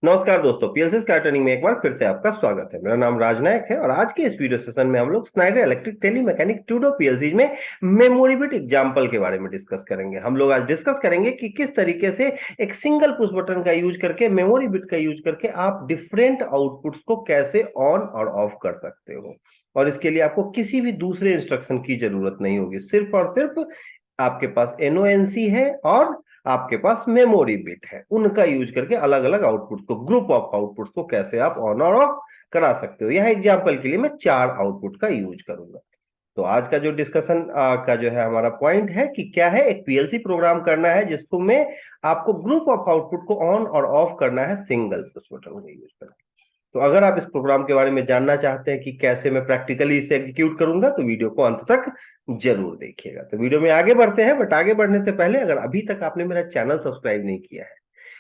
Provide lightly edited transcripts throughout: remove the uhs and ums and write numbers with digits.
नमस्कार दोस्तों, PLC sky training में एक बार फिर से आपका स्वागत है। मेरा नाम राज नायक है और आज के इस वीडियो सेशन में हम लोग Schneider Electric telemecanique Twido PLC में मेमोरी बिट एग्जांपल के बारे में डिस्कस करेंगे। हम लोग आज डिस्कस करेंगे कि किस तरीके से एक सिंगल पुश बटन का यूज करके, मेमोरी बिट का यूज करके आप डिफरेंट आउटपुट्स को कैसे ऑन और ऑफ कर सकते हो। और इसके लिए आपको किसी भी दूसरे इंस्ट्रक्शन की जरूरत नहीं होगी, सिर्फ और सिर्फ आपके पास एनओएनसी है और आपके पास मेमोरी बिट है। उनका यूज करके अलग अलग आउटपुट को, ग्रुप ऑफ आउटपुट को कैसे आप ऑन और ऑफ करा सकते हो। यह एग्जांपल के लिए मैं 4 आउटपुट का यूज करूंगा। तो आज का जो डिस्कशन का जो है हमारा पॉइंट है कि क्या है, एक पीएलसी प्रोग्राम करना है जिसको में आपको ग्रुप ऑफ आउटपुट को ऑन और ऑफ करना है सिंगल पुश बटन का यूज करके। तो अगर आप इस प्रोग्राम के बारे में जानना चाहते हैं कि कैसे मैं प्रैक्टिकली इसे एग्जीक्यूट करूंगा तो वीडियो को अंत तक जरूर देखिएगा। तो वीडियो में आगे बढ़ते हैं, बट आगे बढ़ने से पहले अगर अभी तक आपने मेरा चैनल सब्सक्राइब नहीं किया है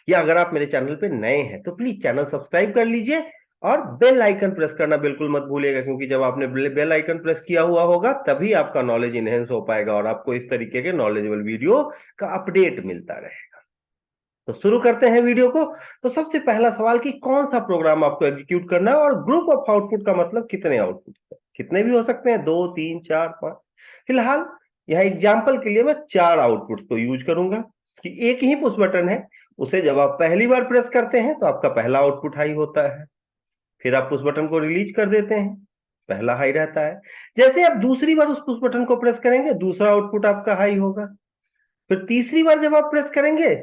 या अगर आप मेरे चैनल पे नए हैं तो प्लीज चैनल सब्सक्राइब कर लीजिए और बेल आइकन प्रेस करना बिल्कुल मत भूलिएगा, क्योंकि जब आपने बेल आइकन प्रेस किया हुआ होगा तभी आपका नॉलेज इनहेंस हो पाएगा और आपको इस तरीके के नॉलेजेबल वीडियो का अपडेट मिलता रहेगा। तो शुरू करते हैं वीडियो को। तो सबसे पहला सवाल कि कौन सा प्रोग्राम आपको एग्जीक्यूट करना है और ग्रुप ऑफ आउटपुट का मतलब कितने आउटपुट, कितने भी हो सकते हैं, 2 3 4 5। फिलहाल यह एग्जांपल के लिए मैं 4 आउटपुट को यूज करूंगा कि एक ही पुश बटन है, उसे जब आप पहली बार प्रेस करते हैं तो आपका पहला आउटपुट हाई होता है, फिर आप पुश बटन को रिलीज कर देते हैं, पहला हाई रहता है। जैसे आप दूसरी बार उस पुश बटन को प्रेस करेंगे दूसरा आउटपुट आपका हाई होगा, फिर तीसरी बार जब आप प्रेस करेंगे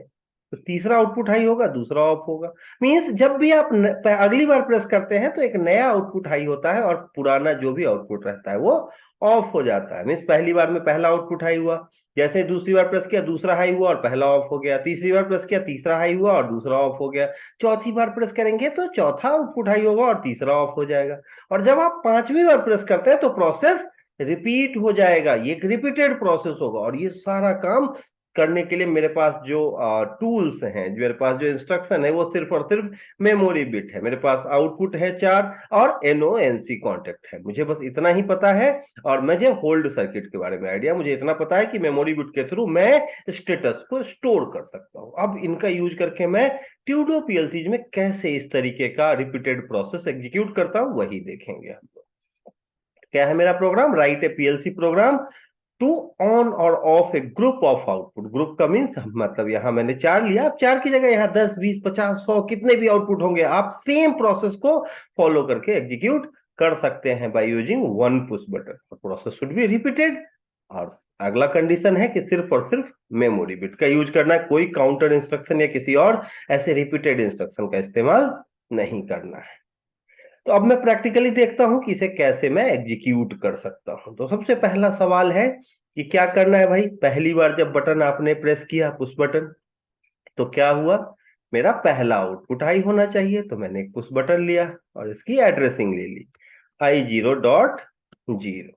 तो तीसरा आउटपुट हाई होगा, दूसरा ऑफ होगा। मींस जब भी आप अगली बार प्रेस करते हैं तो एक नया आउटपुट हाई होता है और पुराना जो भी आउटपुट रहता है वो ऑफ हो जाता है। मींस पहली बार में पहला आउटपुट हाई हुआ, जैसे दूसरी बार प्रेस किया दूसरा हाई हुआ और पहला ऑफ हो गया, तीसरी बार प्रेस किया तीसरा हाई हुआ और दूसरा ऑफ हो गया, चौथी बार प्रेस करेंगे तो चौथा आउटपुट हाई होगा और तीसरा ऑफ हो जाएगा। और जब आप पांचवी बार प्रेस करते हैं तो प्रोसेस रिपीट हो जाएगा, ये एक रिपीटेड प्रोसेस होगा। और ये सारा काम करने के लिए मेरे पास जो टूल्स हैं, जो मेरे पास जो इंस्ट्रक्शन है वो सिर्फ और सिर्फ मेमोरी बिट है। मेरे पास आउटपुट है 4 और एनओएनसी कॉन्टेक्ट है, मुझे बस इतना ही पता है। और मुझे होल्ड सर्किट के बारे में आइडिया, मुझे इतना पता है कि मेमोरी बिट के थ्रू मैं स्टेटस को स्टोर कर सकता हूं। अब इनका यूज करके मैं ट्यूडो पीएलसी में कैसे इस तरीके का रिपीटेड प्रोसेस एग्जीक्यूट करता हूं वही देखेंगे हम लोग। क्या है मेरा program, write a PLC program to on और off a group of output. Group का मीन्स मतलब यहां मैंने 4 लिया, आप 4 की जगह यहां 10 20 50 100 कितने भी आउटपुट होंगे आप सेम प्रोसेस को फॉलो करके एग्जीक्यूट कर सकते हैं by using one push button. Process should be repeated. और अगला कंडीशन है कि सिर्फ और सिर्फ मेमोरी बिट का यूज करना है, कोई काउंटर इंस्ट्रक्शन या किसी और ऐसे रिपीटेड इंस्ट्रक्शन का इस्तेमाल नहीं करना है। तो अब मैं प्रैक्टिकली देखता हूं कि इसे कैसे मैं एग्जीक्यूट कर सकता हूं। तो सबसे पहला सवाल है कि क्या करना है भाई, पहली बार जब बटन आपने प्रेस किया पुश बटन तो क्या हुआ, मेरा पहला आउटपुट हाई होना चाहिए। तो मैंने एक पुश बटन लिया और इसकी एड्रेसिंग ले ली I0.0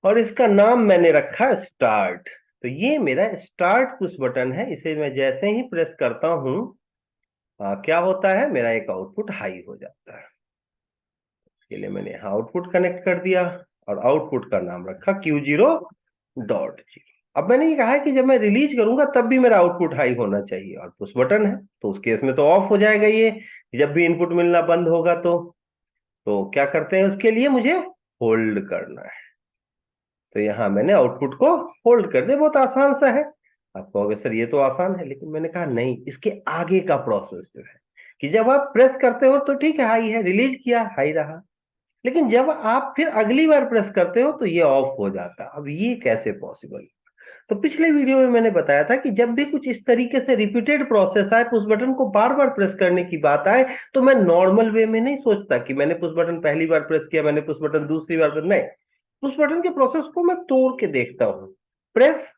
और इसका नाम मैंने रखा स्टार्ट। तो ये मेरा स्टार्ट पुश बटन है, इसे मैं जैसे ही प्रेस करता हूं क्या होता है, मेरा एक आउटपुट हाई हो जाता है। के लिए मैंने यहाँ आउटपुट कनेक्ट कर दिया और आउटपुट का नाम रखा Q0.0। अब मैंने ये कहा है कि जब मैं रिलीज करूंगा तब भी मेरा आउटपुट हाई होना चाहिए, और पुश बटन है तो उस केस में तो ऑफ हो जाएगा ये, जब भी इनपुट मिलना बंद होगा तो क्या करते हैं, उसके लिए मुझे होल्ड करना है। तो यहाँ मैंने आउटपुट को होल्ड कर दिया, बहुत आसान सा है। आप कहोगे सर ये तो आसान है, लेकिन मैंने कहा नहीं, इसके आगे का प्रोसेस जो है कि जब आप प्रेस करते हो तो ठीक है हाई है, रिलीज किया हाई रहा, लेकिन जब आप फिर अगली बार प्रेस करते हो तो ये ऑफ हो जाता है। अब ये कैसे पॉसिबल। तो पिछले वीडियो में मैंने बताया था कि जब भी कुछ इस तरीके से रिपीटेड प्रोसेस आए, पुश बटन को बार बार प्रेस करने की बात आए, तो मैं नॉर्मल वे में नहीं सोचता कि मैंने पुश बटन पहली बार प्रेस किया, मैंने पुश बटन दूसरी बार प्रेस, नहीं, पुश बटन के प्रोसेस को मैं तोड़ के देखता हूं। प्रेस,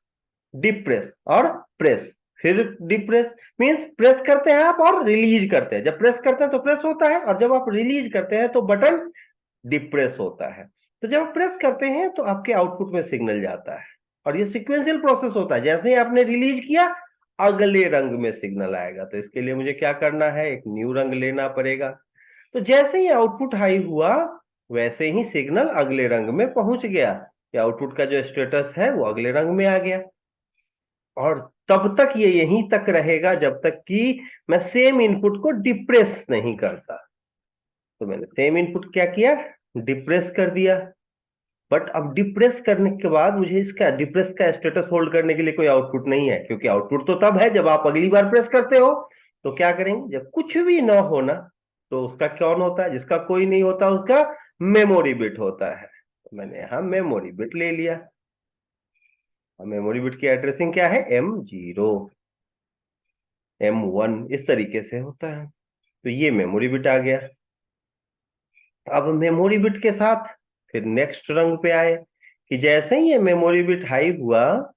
डीप प्रेस और प्रेस, फिर डीप प्रेस। मींस प्रेस करते हैं आप और रिलीज करते हैं, जब प्रेस करते हैं तो प्रेस होता है और जब आप रिलीज करते हैं तो बटन डिप्रेस होता है। तो जब आप प्रेस करते हैं तो आपके आउटपुट में सिग्नल जाता है और ये सीक्वेंशियल प्रोसेस होता है, जैसे ही आपने रिलीज किया अगले रंग में सिग्नल आएगा। तो इसके लिए मुझे क्या करना है, एक न्यू रंग लेना पड़ेगा। तो जैसे ही आउटपुट हाई हुआ वैसे ही सिग्नल अगले रंग में पहुंच गया, या आउटपुट का जो स्टेटस है वो अगले रंग में आ गया। और तब तक ये यहीं तक रहेगा जब तक कि मैं सेम इनपुट को डिप्रेस नहीं करता। तो मैंने सेम इनपुट क्या किया, डिप्रेस कर दिया। बट अब डिप्रेस करने के बाद मुझे इसका डिप्रेस का स्टेटस होल्ड करने के लिए कोई आउटपुट नहीं है, क्योंकि आउटपुट तो तब है जब आप अगली बार प्रेस करते हो। तो क्या करेंगे, जब कुछ भी ना होना तो उसका कौन होता है, जिसका कोई नहीं होता उसका मेमोरी बिट होता है। तो मैंने यहां मेमोरी बिट ले लिया। मेमोरी बिट की एड्रेसिंग क्या है, M0 M1 इस तरीके से होता है। तो ये मेमोरी बिट आ गया। अब मेमोरी बिट के साथ फिर नेक्स्ट रंग पे आए कि जैसे ही ये मेमोरी बिट हाई हुआ,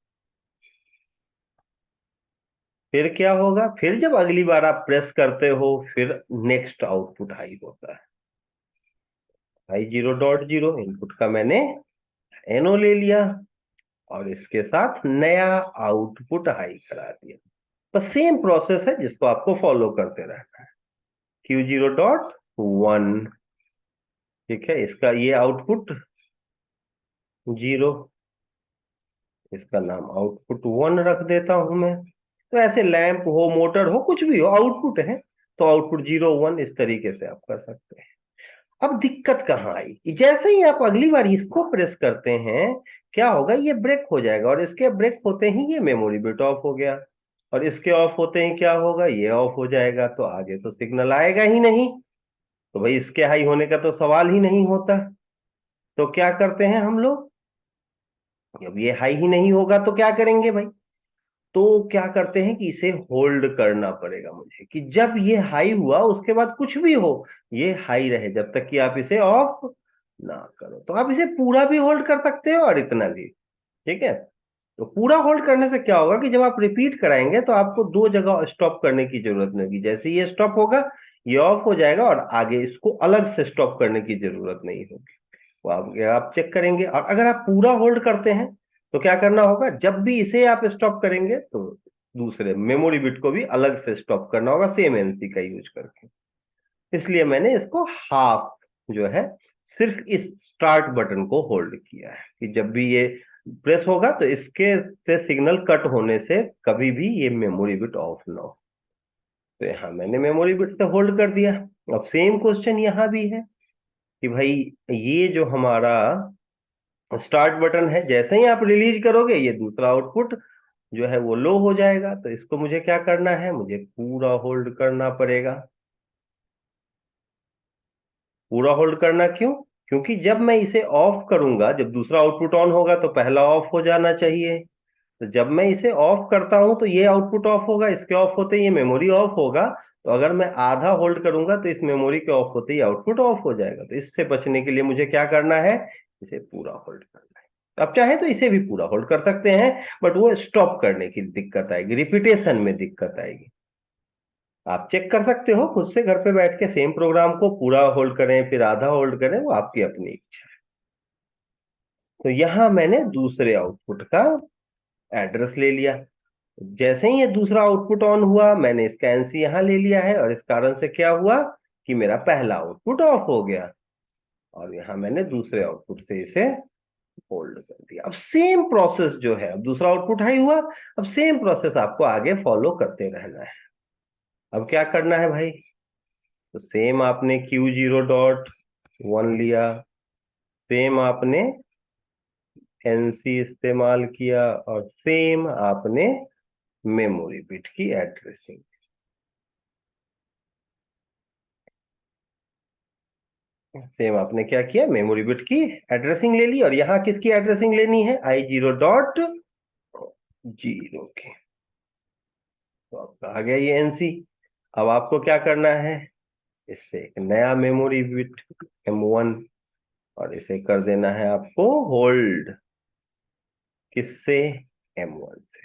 फिर क्या होगा, फिर जब अगली बार आप प्रेस करते हो फिर नेक्स्ट आउटपुट हाई होता है। I0.0 इनपुट का मैंने NO ले लिया और इसके साथ नया आउटपुट हाई करा दिया। बस सेम प्रोसेस है जिसको आपको फॉलो करते रहना है। Q0.1, ठीक है, इसका ये आउटपुट 0, इसका नाम आउटपुट 1 रख देता हूं मैं। तो ऐसे लैंप हो, मोटर हो, कुछ भी हो, आउटपुट है तो आउटपुट 0 1 इस तरीके से आप कर सकते हैं। अब दिक्कत कहाँ आई, जैसे ही आप अगली बार इसको प्रेस करते हैं क्या होगा, ये ब्रेक हो जाएगा और इसके ब्रेक होते ही ये मेमोरी बिट ऑफ हो गया। और इसके ऑफ होते ही क्या होगा, ये ऑफ हो जाएगा। तो आगे तो सिग्नल आएगा ही नहीं। तो भाई इसके हाई होने का तो सवाल ही नहीं होता। तो क्या करते हैं हम लोग, जब ये हाई ही नहीं होगा तो क्या करेंगे भाई, तो क्या करते हैं कि इसे होल्ड करना पड़ेगा मुझे, कि जब ये हाई हुआ उसके बाद कुछ भी हो ये हाई रहे जब तक कि आप इसे ऑफ ना करो। तो आप इसे पूरा भी होल्ड कर सकते हो और इतना भी, ठीक है। तो पूरा होल्ड करने से क्या होगा कि जब आप रिपीट कराएंगे तो आपको दो जगह स्टॉप करने की जरूरत नहीं होगी। जैसे ये स्टॉप होगा ये ऑफ हो जाएगा और आगे इसको अलग से स्टॉप करने की जरूरत नहीं होगी। वो आप चेक करेंगे। और अगर आप पूरा होल्ड करते हैं तो क्या करना होगा, जब भी इसे आप स्टॉप करेंगे तो दूसरे मेमोरी बिट को भी अलग से स्टॉप करना होगा, सेम एनसी का यूज करके। इसलिए मैंने इसको हाफ जो है सिर्फ इस स्टार्ट बटन को होल्ड किया है कि जब भी ये प्रेस होगा तो इसके से सिग्नल कट होने से कभी भी ये मेमोरी बिट ऑफ ना हो। तो यहाँ मैंने मेमोरी बिट से होल्ड कर दिया। अब सेम क्वेश्चन यहाँ भी है कि भाई ये जो हमारा स्टार्ट बटन है, जैसे ही आप रिलीज करोगे ये दूसरा आउटपुट जो है वो लो हो जाएगा। तो इसको मुझे क्या करना है, मुझे पूरा होल्ड करना पड़ेगा। पूरा होल्ड करना क्यों, क्योंकि जब मैं इसे ऑफ करूंगा, जब दूसरा आउटपुट ऑन होगा तो पहला ऑफ हो जाना चाहिए। तो जब मैं इसे ऑफ करता हूं तो ये आउटपुट ऑफ होगा, इसके ऑफ होते ही ये मेमोरी ऑफ होगा। तो अगर मैं आधा होल्ड करूंगा तो इस मेमोरी के ऑफ होते ही आउटपुट ऑफ हो जाएगा। तो इससे बचने के लिए मुझे क्या करना है, इसे पूरा होल्ड करना है। अब चाहे तो इसे भी पूरा होल्ड कर सकते हैं, बट वो स्टॉप करने की दिक्कत आएगी, रिपीटेशन में दिक्कत आएगी। आप चेक कर सकते हो खुद से घर पे बैठ के, सेम प्रोग्राम को पूरा होल्ड करें फिर आधा होल्ड करें, वो आपकी अपनी इच्छा है। तो यहां मैंने दूसरे आउटपुट का एड्रेस ले लिया। जैसे ही ये दूसरा आउटपुट ऑन हुआ मैंने इसका एनसी यहां ले लिया है और इस कारण से क्या हुआ कि मेरा पहला आउटपुट ऑफ हो गया। और यहां मैंने दूसरे आउटपुट से इसे होल्ड कर दिया। अब सेम प्रोसेस जो है, अब दूसरा आउटपुट हाई हुआ, अब सेम प्रोसेस आपको आगे फॉलो करते रहना है। अब क्या करना है भाई, तो सेम आपने Q0.1 लिया, सेम आपने एनसी इस्तेमाल किया और सेम आपने मेमोरी बिट की एड्रेसिंग, सेम आपने क्या किया, मेमोरी बिट की एड्रेसिंग ले ली। और यहाँ किसकी एड्रेसिंग लेनी है, I0.0 की। तो आपका आ गया ये एनसी। अब आपको क्या करना है, इससे एक नया मेमोरी बिट M1 और इसे कर देना है आपको होल्ड, किससे, M1 से।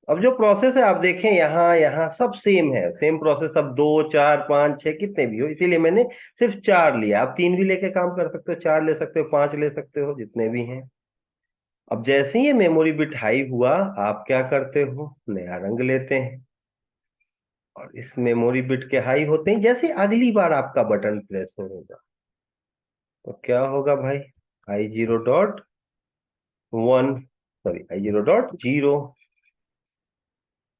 अब जो प्रोसेस है आप देखें यहाँ यहाँ सब सेम है, सेम प्रोसेस। अब 2 4 5 6 कितने भी हो, इसीलिए मैंने सिर्फ 4 लिया। आप 3 भी लेके काम कर सकते हो, 4 ले सकते हो, 5 ले सकते हो, जितने भी हैं। अब जैसे ही ये मेमोरी बिट हाई हुआ आप क्या करते हो, नया रंग लेते हैं और इस मेमोरी बिट के हाई होते ही जैसे अगली बार आपका बटन प्रेस होगा तो क्या होगा भाई, I0.1 सॉरी I0.0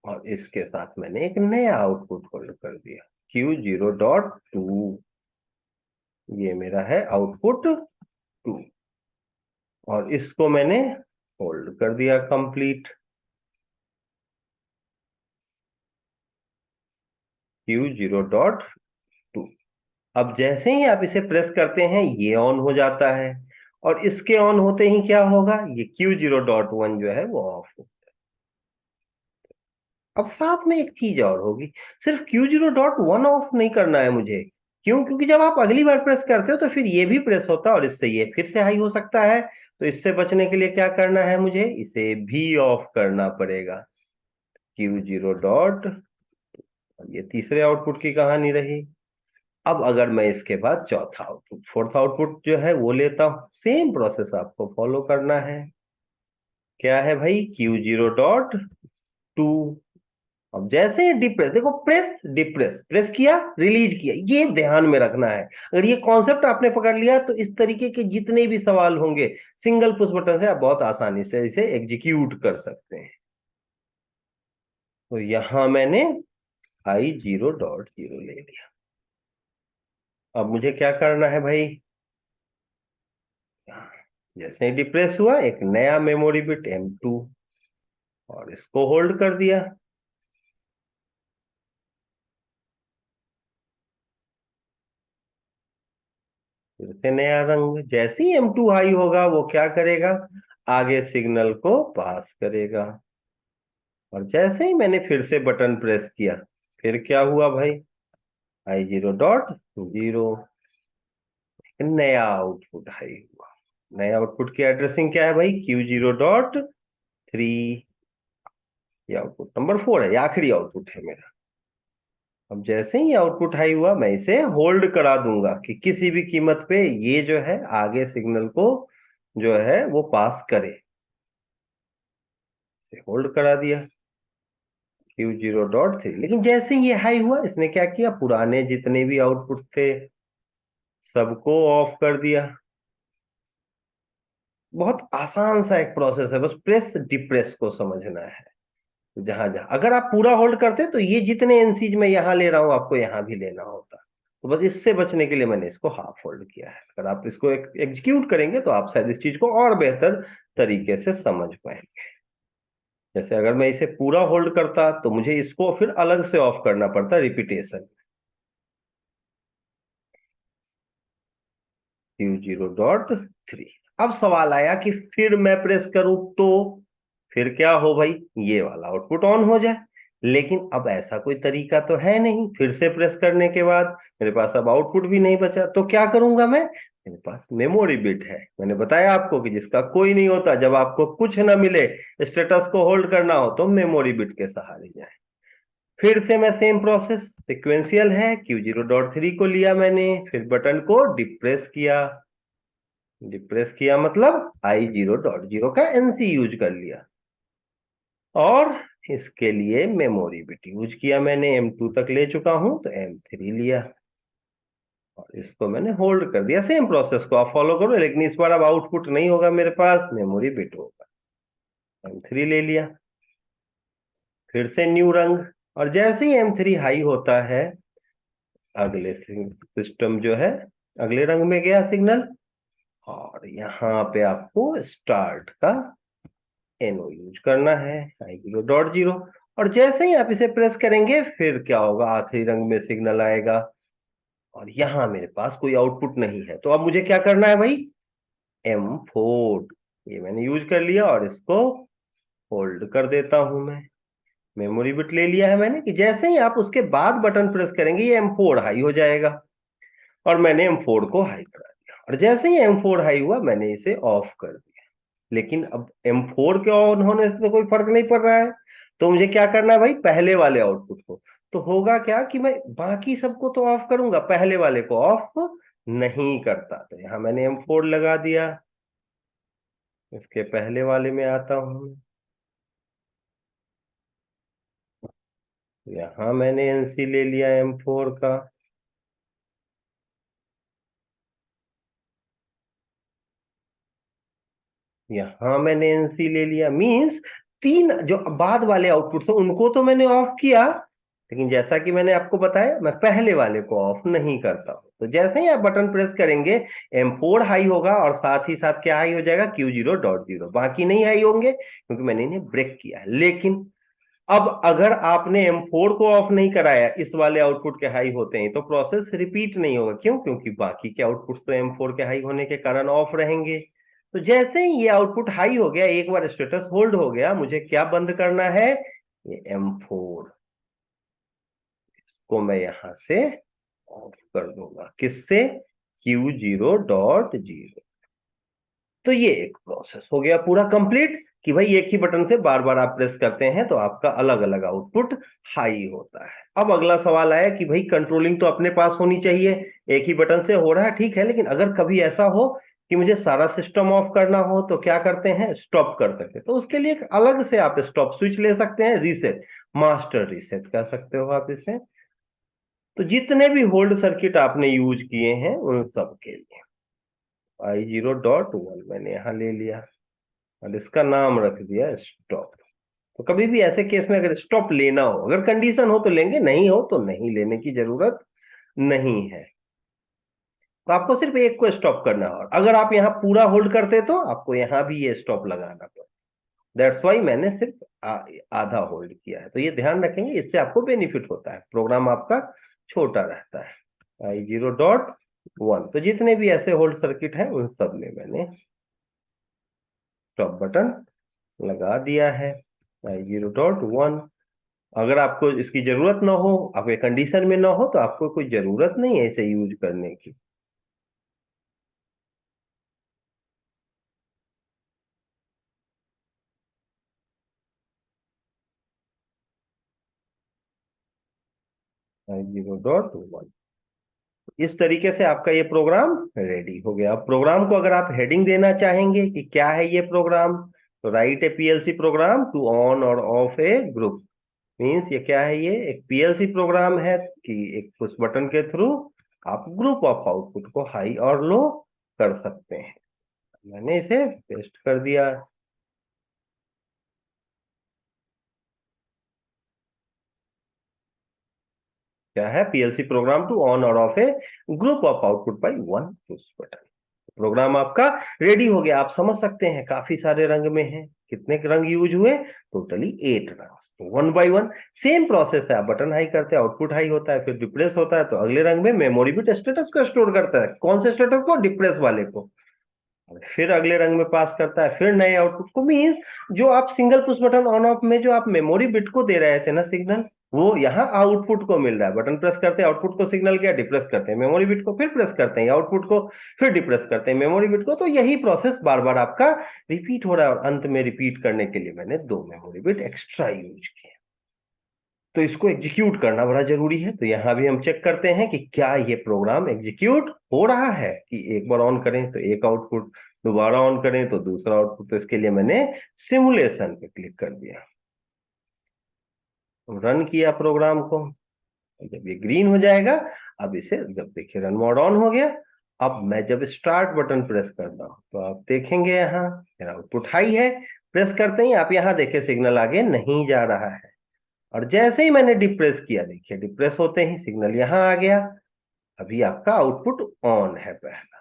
और इसके साथ मैंने एक नया आउटपुट होल्ड कर दिया Q0.2। ये मेरा है आउटपुट 2 और इसको मैंने होल्ड कर दिया कंप्लीट Q0.2। अब जैसे ही आप इसे प्रेस करते हैं ये ऑन हो जाता है और इसके ऑन होते ही क्या होगा, ये Q0.1 जो है वो ऑफ हो। अब साथ में एक चीज और होगी, सिर्फ Q0.1 ऑफ नहीं करना है मुझे। क्यों? क्योंकि जब आप अगली बार प्रेस करते हो तो फिर ये भी प्रेस होता है और इससे ये फिर से हाई हो सकता है। तो इससे बचने के लिए क्या करना है, मुझे इसे भी ऑफ करना पड़ेगा Q0 ये तीसरे आउटपुट की कहानी रही। अब अगर मैं इसके बाद चौथा आउटपुट फोर्थ आउटपुट जो है वो लेता हूं, सेम प्रोसेस आपको फॉलो करना है। क्या है भाई, Q0.2। अब जैसे ही डिप्रेस, देखो प्रेस डिप्रेस, प्रेस किया रिलीज किया, ये ध्यान में रखना है। अगर ये कॉन्सेप्ट आपने पकड़ लिया तो इस तरीके के जितने भी सवाल होंगे सिंगल पुश बटन से आप बहुत आसानी से इसे एग्जीक्यूट कर सकते हैं। तो यहां मैंने I0.0 ले लिया। अब मुझे क्या करना है भाई, जैसे ही डिप्रेस हुआ एक नया मेमोरी बिट M2 और इसको होल्ड कर दिया। फिर से नया रंग, जैसे ही M2 हाई होगा वो क्या करेगा, आगे सिग्नल को पास करेगा। और जैसे ही मैंने फिर से बटन प्रेस किया फिर क्या हुआ भाई, I0.0 नया आउटपुट हाई हुआ। नया आउटपुट की एड्रेसिंग क्या है भाई, Q0.3। ये आउटपुट नंबर 4 है, ये आखिरी आउटपुट है मेरा। अब जैसे ही आउटपुट हाई हुआ मैं इसे होल्ड करा दूंगा कि किसी भी कीमत पे ये जो है आगे सिग्नल को जो है वो पास करे। इसे होल्ड करा दिया Q0.3। लेकिन जैसे ही ये हाई हुआ इसने क्या किया, पुराने जितने भी आउटपुट थे सबको ऑफ कर दिया। बहुत आसान सा एक प्रोसेस है, बस प्रेस डिप्रेस को समझना है। जहां जहां अगर आप पूरा होल्ड करते तो ये जितने एनसीज मैं यहां ले रहा हूं आपको यहां भी लेना होता। तो बस इससे बचने के लिए मैंने इसको हाफ होल्ड किया है। अगर आप इसको एग्जीक्यूट करेंगे तो आप शायद इस चीज को और बेहतर तरीके से समझ पाएंगे। जैसे अगर मैं इसे पूरा होल्ड करता तो मुझे इसको फिर अलग से ऑफ करना पड़ता रिपीटेशन। Q0.3। अब सवाल आया कि फिर मैं प्रेस करूं तो फिर क्या हो भाई, ये वाला आउटपुट ऑन हो जाए। लेकिन अब ऐसा कोई तरीका तो है नहीं, फिर से प्रेस करने के बाद मेरे पास अब आउटपुट भी नहीं बचा, तो क्या करूंगा मैं, मेरे पास मेमोरी बिट है। मैंने बताया आपको कि जिसका कोई नहीं होता, जब आपको कुछ ना मिले स्टेटस को होल्ड करना हो तो मेमोरी बिट के सहारे जाए। फिर से मैं सेम प्रोसेस सिक्वेंशियल है, Q0.3 को लिया मैंने, फिर बटन को डिप्रेस किया। डिप्रेस किया मतलब I0.0 का NC यूज कर लिया और इसके लिए मेमोरी बिट यूज किया मैंने, M2 तक ले चुका हूं तो M3 लिया और इसको मैंने होल्ड कर दिया। सेम प्रोसेस को आप फॉलो करो, लेकिन इस बार अब आउटपुट नहीं होगा मेरे पास, मेमोरी बिट होगा। M3 ले लिया, फिर से न्यू रंग। और जैसे ही M3 हाई होता है अगले सिस्टम जो है अगले रंग में गया सिग्नल और यहाँ पे आपको स्टार्ट का NO यूज करना है I0.0। और जैसे ही आप इसे प्रेस करेंगे फिर क्या होगा, आखिरी रंग में सिग्नल आएगा और यहां मेरे पास कोई आउटपुट नहीं है। तो अब मुझे क्या करना है भाई, M4 ये मैंने यूज कर लिया और इसको होल्ड कर देता हूं मैं। मेमोरी बिट ले लिया है मैंने कि जैसे ही आप उसके बाद बटन प्रेस करेंगे ये M4 हाई हो जाएगा और मैंने M4 को हाई करा दिया। और जैसे ही M4 हाई हुआ मैंने इसे ऑफ कर दिया। लेकिन अब M4 के ऑन होने से तो कोई फर्क नहीं पड़ रहा है, तो मुझे क्या करना है भाई, पहले वाले आउटपुट को। तो होगा क्या कि मैं बाकी सबको तो ऑफ करूंगा, पहले वाले को ऑफ नहीं करता। तो यहां मैंने M4 लगा दिया, इसके पहले वाले में आता हूं, यहां मैंने NC ले लिया M4 का। यहां मैंने NC ले लिया, मींस 3 जो बाद वाले आउटपुट हैं उनको तो मैंने ऑफ किया, लेकिन जैसा कि मैंने आपको बताया मैं पहले वाले को ऑफ नहीं करता हूं। तो जैसे ही आप बटन प्रेस करेंगे M4 हाई होगा और साथ ही साथ क्या हाई हो जाएगा, Q0.0, बाकी नहीं हाई होंगे क्योंकि मैंने इन्हें ब्रेक किया है। लेकिन अब अगर आपने M4 को ऑफ नहीं कराया, इस वाले आउटपुट के हाई होते हैं तो प्रोसेस रिपीट नहीं होगा। क्यों? क्योंकि बाकी के आउटपुट तो M4 के हाई होने के कारण ऑफ रहेंगे। तो जैसे ही ये आउटपुट हाई हो गया, एक बार स्टेटस होल्ड हो गया, मुझे क्या बंद करना है, ये M4 को मैं यहां से ऑफ कर दूंगा। किससे? Q0.0। तो ये एक प्रोसेस हो गया पूरा कंप्लीट कि भाई एक ही बटन से बार बार आप प्रेस करते हैं तो आपका अलग अलग आउटपुट हाई होता है। अब अगला सवाल आया कि भाई कंट्रोलिंग तो अपने पास होनी चाहिए, एक ही बटन से हो रहा है, ठीक है, लेकिन अगर कभी ऐसा हो कि मुझे सारा सिस्टम ऑफ करना हो तो क्या करते हैं, स्टॉप कर सकते हैं। तो उसके लिए एक अलग से आप स्टॉप स्विच ले सकते हैं, रीसेट, मास्टर रीसेट कह सकते हो आप इसे। तो जितने भी होल्ड सर्किट आपने यूज किए हैं उन सब के लिए I0.1 मैंने यहां ले लिया और इसका नाम रख दिया स्टॉप। तो कभी भी ऐसे केस में अगर स्टॉप लेना हो, अगर कंडीशन हो तो लेंगे, नहीं हो तो नहीं लेने की जरूरत नहीं है। तो आपको सिर्फ एक को स्टॉप करना है, और अगर आप यहाँ पूरा होल्ड करते तो आपको यहाँ भी ये स्टॉप लगाना पड़े। दैट्स वाई मैंने सिर्फ आधा होल्ड किया है। तो ये ध्यान रखेंगे, इससे आपको बेनिफिट होता है, प्रोग्राम आपका छोटा रहता है। I0.1। तो जितने भी ऐसे होल्ड सर्किट हैं उन सब में मैंने स्टॉप बटन लगा दिया है। I0.1। अगर आपको इसकी जरूरत ना हो, आप एक कंडीशन में ना हो, तो आपको कोई जरूरत नहीं है इसे यूज करने की। I0.1। इस तरीके से आपका ये प्रोग्राम रेडी हो गया। अब प्रोग्राम को अगर आप हेडिंग देना चाहेंगे कि क्या है ये प्रोग्राम, तो write a PLC program to on और ऑफ ए ग्रुप। मीन्स ये क्या है, ये एक पीएलसी प्रोग्राम है कि एक पुश बटन के थ्रू आप ग्रुप ऑफ आउटपुट को हाई और लो कर सकते हैं। मैंने इसे पेस्ट कर दिया। क्या है, पीएलसी प्रोग्राम टू ऑन और off a group of output by one push button. Program आपका रेडी हो गया। आप समझ सकते हैं काफी सारे रंग में है, कितने रंग यूज हुए, टोटली 8 रंग। तो one by one same process है, आप बटन हाई करते हैं, आउटपुट हाई होता है, फिर डिप्रेस होता है, तो अगले रंग में मेमोरी बिट स्टेटस को स्टोर करता है। कौन से स्टेटस को? डिप्रेस वाले को। फिर अगले रंग में पास करता है, फिर नए आउटपुट को। मीन्स जो आप single push button on off में जो आप मेमोरी बिट को दे रहे थे ना सिग्नल, वो यहाँ आउटपुट को मिल रहा है। बटन प्रेस करते हैं, आउटपुट को सिग्नल क्या, डिप्रेस करते हैं मेमोरी बिट को, फिर प्रेस करते हैं आउटपुट को, फिर डिप्रेस करते हैं मेमोरी बिट को। तो यही प्रोसेस बार बार आपका रिपीट हो रहा है, और अंत में रिपीट करने के लिए मैंने 2 मेमोरी बिट एक्स्ट्रा यूज किए। तो इसको एग्जीक्यूट करना बड़ा जरूरी है। तो यहां भी हम चेक करते हैं कि क्या ये प्रोग्राम एग्जीक्यूट हो रहा है, कि एक बार ऑन करें तो एक आउटपुट, दोबारा ऑन करें तो दूसरा आउटपुट। तो इसके लिए मैंने सिमुलेशन पे क्लिक कर दिया, रन किया प्रोग्राम को। जब ये ग्रीन हो जाएगा, अब इसे, जब देखिए रन मोड ऑन हो गया, अब मैं जब स्टार्ट बटन प्रेस करता हूं तो आप देखेंगे यहाँ मेरा आउटपुट हाई है। प्रेस करते ही आप यहाँ देखिए सिग्नल आगे नहीं जा रहा है, और जैसे ही मैंने डिप्रेस किया, देखिए डिप्रेस होते ही सिग्नल यहाँ आ गया। अभी आपका आउटपुट ऑन है पहला,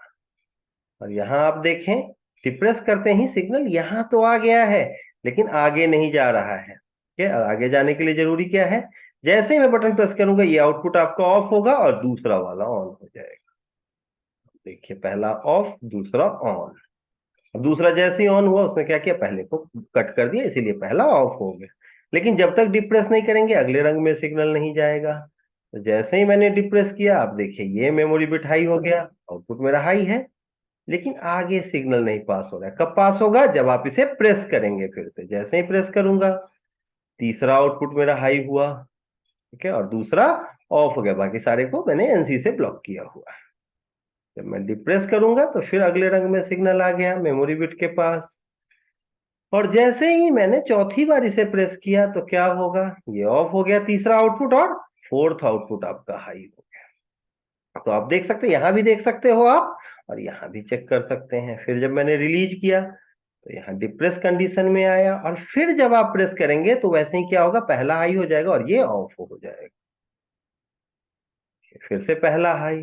और यहाँ आप देखें डिप्रेस करते ही सिग्नल यहाँ तो आ गया है, लेकिन आगे नहीं जा रहा है। ठीक है, आगे जाने के लिए जरूरी क्या है, जैसे ही मैं बटन प्रेस करूंगा ये आउटपुट आपका ऑफ होगा और दूसरा वाला ऑन हो जाएगा। देखिए पहला ऑफ, दूसरा ऑन। अब दूसरा जैसे ही ऑन हुआ, उसने क्या किया, पहले को कट कर दिया, इसीलिए पहला ऑफ हो गया। लेकिन जब तक डिप्रेस नहीं करेंगे अगले रंग में सिग्नल नहीं जाएगा। तो जैसे ही मैंने डिप्रेस किया, आप देखिए ये मेमोरी बिट हाई हो गया, आउटपुट मेरा हाई है, लेकिन आगे सिग्नल नहीं पास हो रहा है। कब पास होगा, जब आप इसे प्रेस करेंगे। फिर से जैसे ही प्रेस करूंगा, तीसरा आउटपुट मेरा हाई हुआ, ठीक है, और दूसरा ऑफ हो गया। बाकी सारे को मैंने एनसी से ब्लॉक किया हुआ है। जब मैं डिप्रेस करूंगा तो फिर अगले रंग में सिग्नल आ गया मेमोरी बिट के पास, और जैसे ही मैंने चौथी बार इसे प्रेस किया तो क्या होगा, ये ऑफ हो गया तीसरा आउटपुट, और फोर्थ आउटपुट आपका हाई हो गया। तो आप देख सकते हैं, यहां भी देख सकते हो आप, और यहां भी चेक कर सकते हैं। फिर जब मैंने रिलीज किया तो यहाँ डिप्रेस कंडीशन में आया, और फिर जब आप प्रेस करेंगे तो वैसे ही क्या होगा, पहला हाई हो जाएगा और ये ऑफ हो जाएगा, फिर से पहला हाई।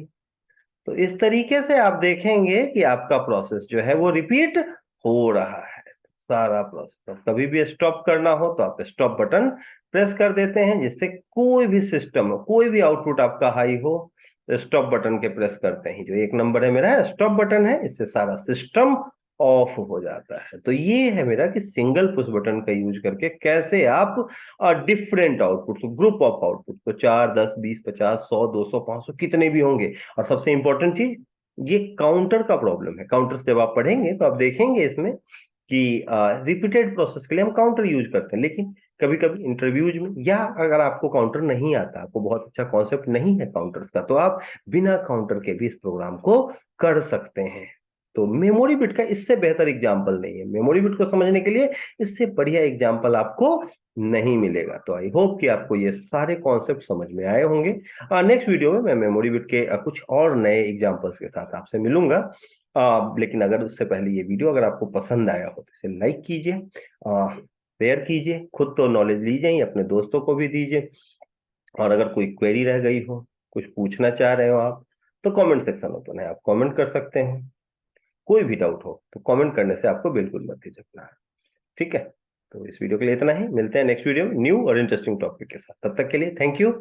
तो इस तरीके से आप देखेंगे कि आपका प्रोसेस जो है वो रिपीट हो रहा है, सारा प्रोसेस। अब कभी भी स्टॉप करना हो तो आप स्टॉप बटन प्रेस कर देते हैं, जिससे कोई भी सिस्टम, कोई भी आउटपुट आपका हाई हो, स्टॉप बटन के प्रेस करते हैं, जो एक नंबर है मेरा स्टॉप बटन है, इससे सारा सिस्टम ऑफ हो जाता है। तो ये है मेरा कि सिंगल पुश बटन का यूज करके कैसे आप different output, group of output को 4, 10, 20, 50, 100, 200, 500 कितने भी होंगे। और सबसे इंपॉर्टेंट चीज, ये काउंटर का प्रॉब्लम है। काउंटर जब आप पढ़ेंगे तो आप देखेंगे इसमें कि रिपीटेड प्रोसेस के लिए हम काउंटर यूज करते हैं, लेकिन कभी कभी इंटरव्यूज में, या अगर आपको काउंटर नहीं आता, आपको बहुत अच्छा कॉन्सेप्ट नहीं है काउंटर्स का, तो आप बिना काउंटर के भी इस प्रोग्राम को कर सकते हैं। तो मेमोरी बिट का इससे बेहतर एग्जाम्पल नहीं है। मेमोरी बिट को समझने के लिए इससे बढ़िया एग्जाम्पल आपको नहीं मिलेगा। तो आई होप कि आपको ये सारे कॉन्सेप्ट समझ में आए होंगे। नेक्स्ट वीडियो में मैं मेमोरी बिट के कुछ और नए एग्जाम्पल्स के साथ आपसे मिलूंगा। लेकिन अगर उससे पहले ये वीडियो अगर आपको पसंद आया हो तो इसे लाइक कीजिए, शेयर कीजिए, खुद तो नॉलेज लीजिए ही, अपने दोस्तों को भी दीजिए। और अगर कोई क्वेरी रह गई हो, कुछ पूछना चाह रहे हो आप, तो कमेंट सेक्शन ओपन है, आप कमेंट कर सकते हैं। कोई भी डाउट हो तो कमेंट करने से आपको बिल्कुल मत झिझकना है। ठीक है, तो इस वीडियो के लिए इतना ही। मिलते हैं नेक्स्ट वीडियो में न्यू और इंटरेस्टिंग टॉपिक के साथ। तब तक के लिए थैंक यू।